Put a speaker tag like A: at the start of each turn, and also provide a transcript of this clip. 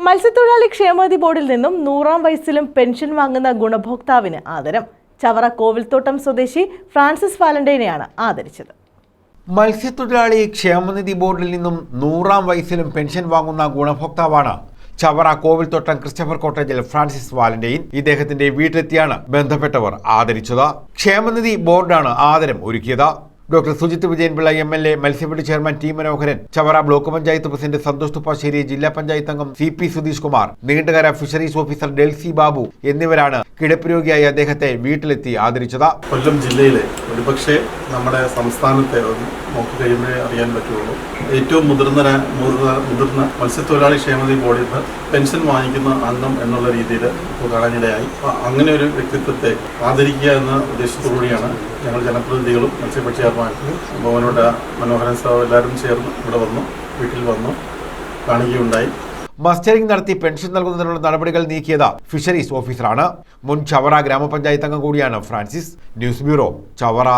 A: മത്സ്യത്തൊഴിലാളി ക്ഷേമനിധി ബോർഡിൽ നിന്നും 100-ാം വയസ്സിലും പെൻഷൻ വാങ്ങുന്ന ഗുണഭോക്താവിന് ആദരം. ചവറ കോവിൽത്തോട്ടം സ്വദേശി ഫ്രാൻസിസ് വാലന്റൈനെയാണ് ആദരിച്ചത്.
B: മത്സ്യത്തൊഴിലാളി ക്ഷേമനിധി ബോർഡിൽ നിന്നും 100-ാം വയസ്സിലും പെൻഷൻ വാങ്ങുന്ന ഗുണഭോക്താവാണ് ചവറ കോവിൽത്തോട്ടം ക്രിസ്റ്റഫർ കോട്ടേജിൽ ഫ്രാൻസിസ് വാലന്റൈൻ. ഇദ്ദേഹത്തിന്റെ വീട്ടിലെത്തിയാണ് ബന്ധപ്പെട്ടവർ ആദരിച്ചത്. ക്ഷേമനിധി ബോർഡാണ് ആദരം ഒരുക്കിയത്. Doctor Sujith Vijayanpillai MLA, Matsyafed chairman T Manoharan, Chavara block panchayat president Santhosh Thuppassery, ജില്ലാ പഞ്ചായത്ത് അംഗം CP Sudheesh Kumar, Neendakara fisheries officer Delsy Babu എന്നിവരാണ് കിടപ്പ് രോഗിയായി അദ്ദേഹത്തെ വീട്ടിലെത്തി ആദരിച്ചത്.
C: കൊല്ലം ജില്ലയിലെ ഒരുപക്ഷെ നമ്മുടെ സംസ്ഥാനത്തെ നോക്കിക്കഴിയുമ്പോഴേ അറിയാൻ പറ്റുള്ളൂ, ഏറ്റവും മുതിർന്ന മത്സ്യത്തൊഴിലാളി ക്ഷേമനിധി ബോർഡിൽ നിന്ന് പെൻഷൻ വാങ്ങിക്കുന്ന അംഗം എന്നുള്ള രീതിയിൽ കാണാനിടയായി. അങ്ങനെ ഒരു വ്യക്തിത്വത്തെ ആദരിക്കുക എന്ന ഉദ്ദേശത്തോടുകൂടിയാണ് ഞങ്ങൾ ജനപ്രതിനിധികളും മത്സ്യഫെഡ് ചെയർമാനും ഭവനോട് മനോഹരൻ സാർ എല്ലാവരും ചേർന്ന് ഇവിടെ വന്നു, വീട്ടിൽ വന്നു കാണുകയുണ്ടായി.
B: മസ്റ്ററിംഗ് നടത്തി പെൻഷൻ നൽകുന്നതിനുള്ള നടപടികൾ നീക്കിയത് ഫിഷറീസ് ഓഫീസറാണ്. മുൻ ചവറ ഗ്രാമപഞ്ചായത്ത് അംഗം കൂടിയാണ് ഫ്രാൻസിസ്. News bureau, Chavara.